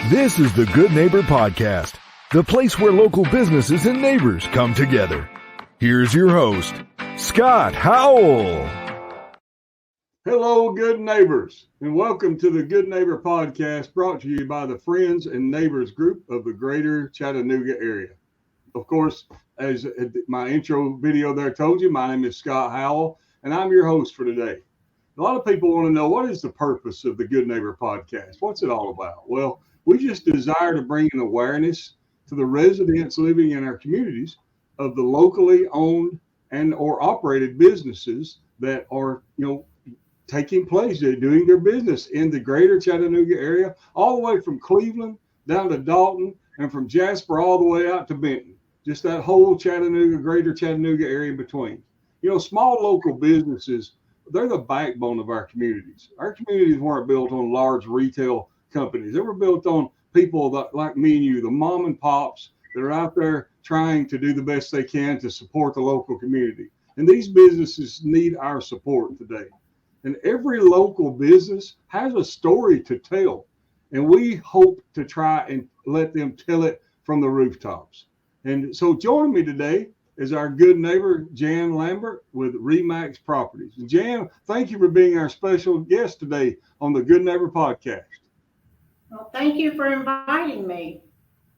This is the Good Neighbor Podcast, the place where local businesses and neighbors come together. Here's your host, Scott Howell. Hello, good neighbors, and welcome to the Good Neighbor Podcast, brought to you by the Friends and Neighbors group of the Greater Chattanooga area. Of course, as my intro video there told you, my name is Scott Howell, and I'm your host for today. A lot of people want to know, what is the purpose of the Good Neighbor Podcast? What's it all about? Well, we just desire to bring an awareness to the residents living in our communities of the locally owned and or operated businesses that are, taking place, doing their business in the Greater Chattanooga area, all the way from Cleveland down to Dalton, and from Jasper all the way out to Benton. Just that whole Chattanooga, Greater Chattanooga area in between. Small local businesses, they're the backbone of our communities. Our communities weren't built on large retail companies. They were built on people that, like me and you, the mom and pops that are out there trying to do the best they can to support the local community. And these businesses need our support today. And every local business has a story to tell. And we hope to try and let them tell it from the rooftops. And so joining me today is our good neighbor, Jan Lambert with RE/MAX Properties. And Jan, thank you for being our special guest today on the Good Neighbor Podcast. Well, thank you for inviting me.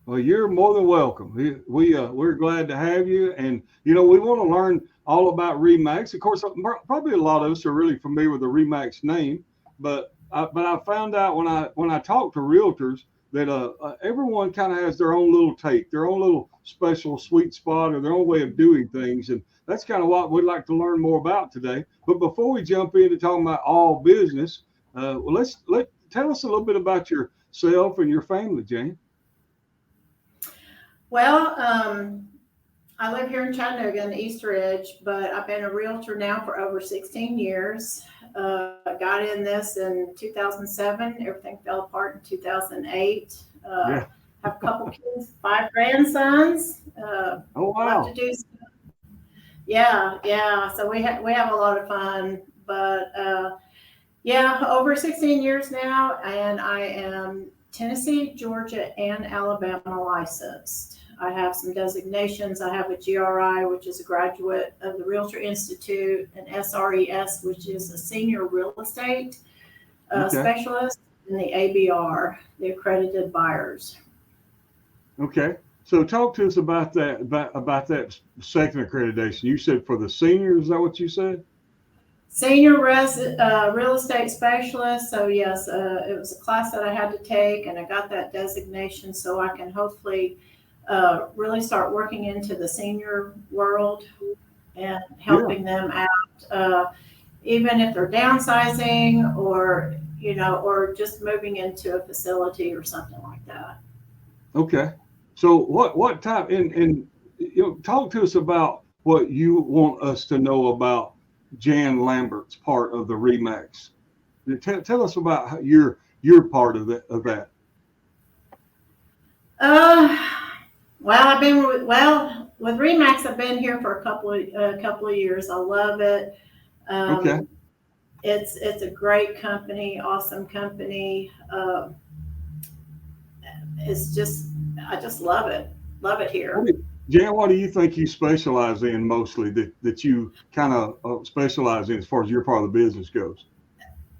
Well, you're more than welcome. We're glad to have you. And, we want to learn all about RE/MAX. Of course, probably a lot of us are really familiar with the RE/MAX name, but I found out when I talk to realtors that everyone kind of has their own little take, their own little special sweet spot, or their own way of doing things. And that's kind of what we'd like to learn more about today. But before we jump into talking about all business, tell us a little bit about yourself and your family, Jane. Well, I live here in Chattanooga in the East Ridge, but I've been a realtor now for over 16 years. I got in this in 2007. Everything fell apart in 2008. Have a couple kids, 5 grandsons. Oh, wow. Love to do stuff. Yeah. So we have a lot of fun, but over 16 years now, and I am Tennessee, Georgia, and Alabama licensed. I have some designations. I have a GRI, which is a graduate of the Realtor Institute, an SRES, which is a senior real estate specialist, and the ABR, the accredited buyers. Okay. So talk to us about that, about that second accreditation. You said for the seniors, is that what you said? Senior real estate specialist. So yes, it was a class that I had to take, and I got that designation so I can hopefully really start working into the senior world and helping them out, even if they're downsizing or just moving into a facility or something like that. Okay. So what type, and talk to us about what you want us to know about Jan Lambert's part of the RE/MAX. Tell us about your part of that. With RE/MAX, I've been here for a couple of years. I love it. Okay. It's a great company, awesome company. I just love it. Love it here. Jan, what do you think you specialize in mostly that you kind of specialize in as far as your part of the business goes?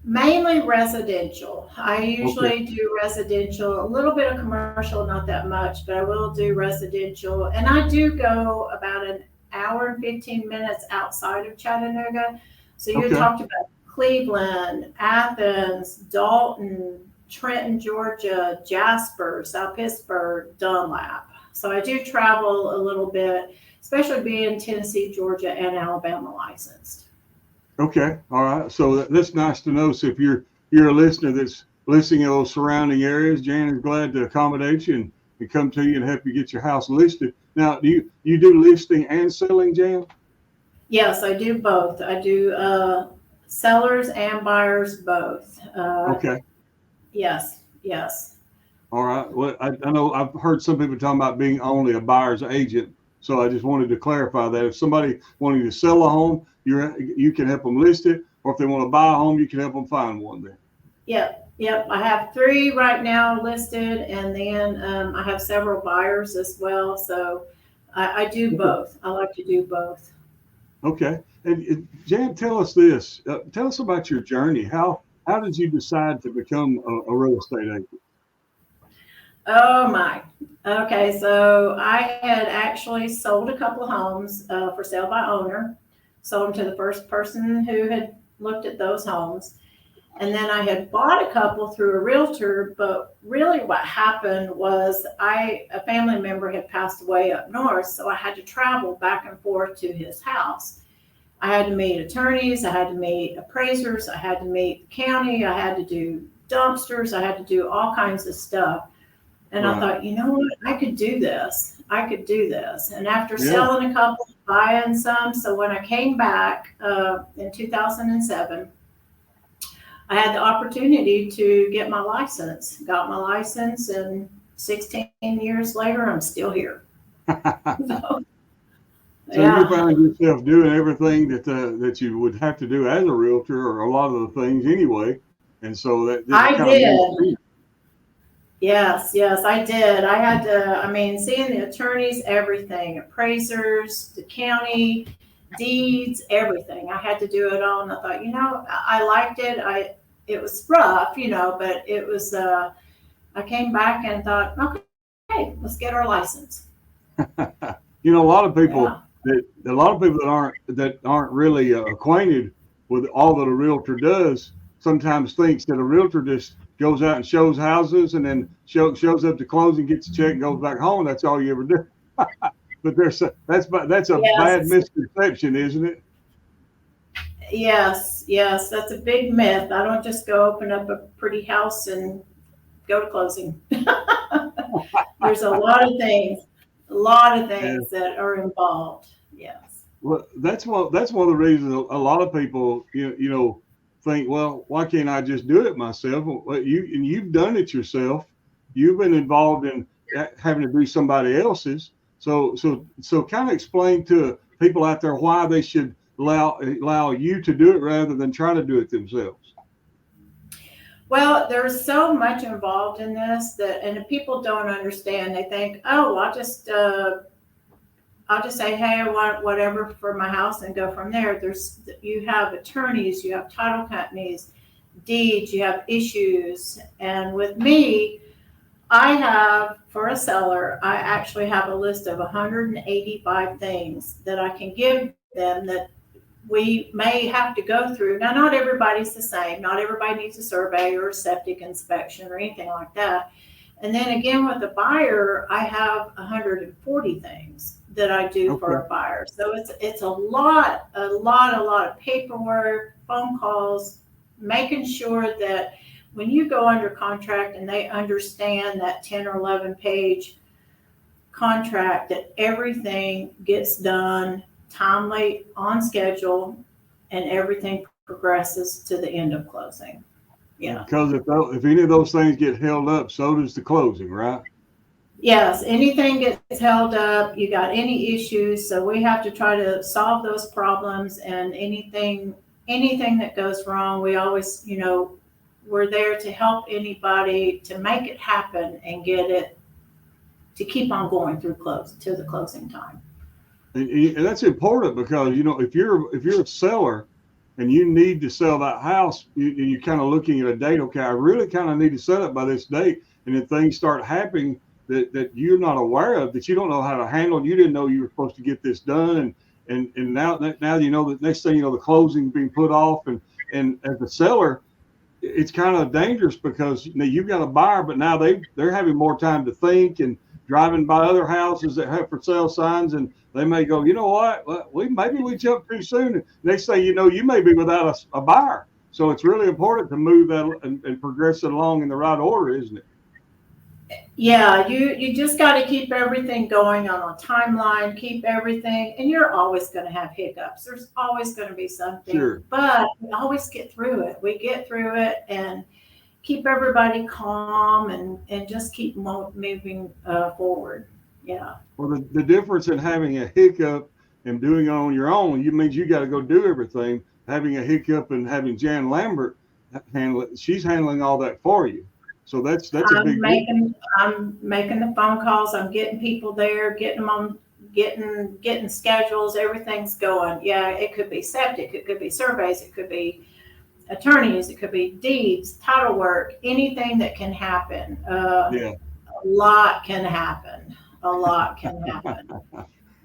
Mainly residential. I usually do residential, a little bit of commercial, not that much, but I will do residential. And I do go about an hour and 15 minutes outside of Chattanooga. So you talked about Cleveland, Athens, Dalton, Trenton, Georgia, Jasper, South Pittsburgh, Dunlap. So I do travel a little bit, especially being Tennessee, Georgia, and Alabama licensed. Okay. All right. So that's nice to know. So if you're a listener that's listening in those surrounding areas, Jan is glad to accommodate you and come to you and help you get your house listed. Now, do you do listing and selling, Jan? Yes, I do both. I do sellers and buyers both. Okay. Yes. All right. Well, I know I've heard some people talking about being only a buyer's agent. So I just wanted to clarify that if somebody wanting to sell a home, you can help them list it, or if they want to buy a home, you can help them find one there. Yeah, Yep, I have 3 right now listed, and then I have several buyers as well. So I do both. I like to do both. Okay. And Jan, tell us this. Tell us about your journey. How did you decide to become a real estate agent? Oh my. Okay, so I had actually sold a couple of homes for sale by owner. Sold them to the first person who had looked at those homes. And then I had bought a couple through a realtor, but really what happened was a family member had passed away up north, so I had to travel back and forth to his house. I had to meet attorneys, I had to meet appraisers, I had to meet the county, I had to do dumpsters, I had to do all kinds of stuff. And I thought, you know what, I could do this. And after selling a couple, buying some, so when I came back in 2007, I had the opportunity to get my license. Got my license, and 16 years later, I'm still here. So you found yourself doing everything that you would have to do as a realtor, or a lot of the things anyway. And so that I did. Yes, I did. I had to, seeing the attorneys, everything, appraisers, the county, deeds, everything. I had to do it all. And I thought, I liked it. It was rough, but it was, I came back and thought, okay, let's get our license. A lot of people that aren't really acquainted with all that a realtor does sometimes thinks that a realtor just goes out and shows houses and then shows up to closing, gets a check, and goes back home. That's all you ever do. But that's a bad misconception, isn't it? Yes, that's a big myth. I don't just go open up a pretty house and go to closing. There's a lot of things that are involved. Yes. Well, that's one of the reasons a lot of people, think, well, why can't I just do it myself? Well, you've done it yourself. You've been involved in having to do somebody else's. So kind of explain to people out there why they should allow you to do it rather than trying to do it themselves. Well, there's so much involved in this and if people don't understand, they think, oh, I'll just say, hey, I want whatever for my house and go from there. You have attorneys, you have title companies, deeds, you have issues. And with me, I have, for a seller, I actually have a list of 185 things that I can give them that we may have to go through. Now, not everybody's the same. Not everybody needs a survey or a septic inspection or anything like that. And then again, with a buyer, I have 140 things that I do for a buyer. So it's a lot of paperwork, phone calls, making sure that when you go under contract and they understand that 10 or 11 page contract, that everything gets done timely, on schedule, and everything progresses to the end of closing. Yeah. Because if any of those things get held up, so does the closing, right? Yes. Anything gets held up, you got any issues, so we have to try to solve those problems, and anything that goes wrong, we always, we're there to help anybody to make it happen and get it to keep on going through to the closing time. And that's important because, if you're a seller and you need to sell that house, you're kind of looking at a date. Okay, I really kind of need to sell it by this date. And then things start happening that you're not aware of, that you don't know how to handle. You didn't know you were supposed to get this done. And now the next thing the closing being put off. And as a seller, it's kind of dangerous because you've got a buyer, but now they're having more time to think and driving by other houses that have for sale signs, and they may go, you know what, maybe we jumped too soon. And next thing you know, you may be without a buyer. So it's really important to move that and progress it along in the right order, isn't it? Yeah, you just got to keep everything going on a timeline, keep everything, and you're always going to have hiccups. There's always going to be something, sure. But we always get through it. We get through it and keep everybody calm and just keep moving forward. Yeah. Well, the difference in having a hiccup and doing it on your own, means you got to go do everything. Having a hiccup and having Jan Lambert she's handling all that for you. So that's a big deal. I'm making the phone calls. I'm getting people there, getting them on, getting schedules. Everything's going. Yeah, it could be septic, it could be surveys, it could be attorneys, it could be deeds, title work, anything that can happen. Yeah. A lot can happen. A lot can happen.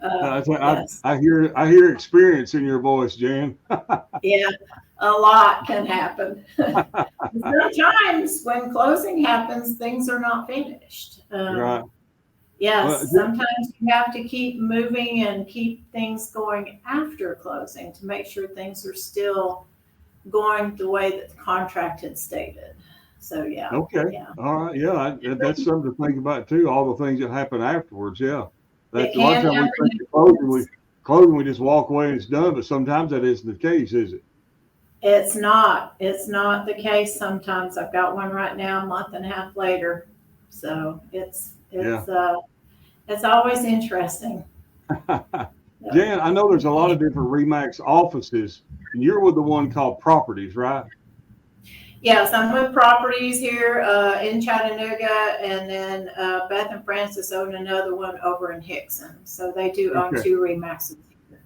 Yes. I hear experience in your voice, Jan. Yeah, a lot can happen. Sometimes when closing happens, things are not finished. Right. Yes, Well, sometimes you have to keep moving and keep things going after closing to make sure things are still going the way that the contract had stated. So, yeah. Okay. Yeah. All right. Yeah. That's something to think about too. All the things that happen afterwards. Yeah. That's It a lot of can times we happen. think closing, we just walk away and it's done. But sometimes that isn't the case, is it? It's not the case. Sometimes I've got one right now, a month and a half later. So it's always interesting. Jan, I know there's a lot of different RE/MAX offices, and you're with the one called Properties, right? Yes, I'm with Properties here in Chattanooga, and then Beth and Francis own another one over in Hickson. So they do own two RE/MAXes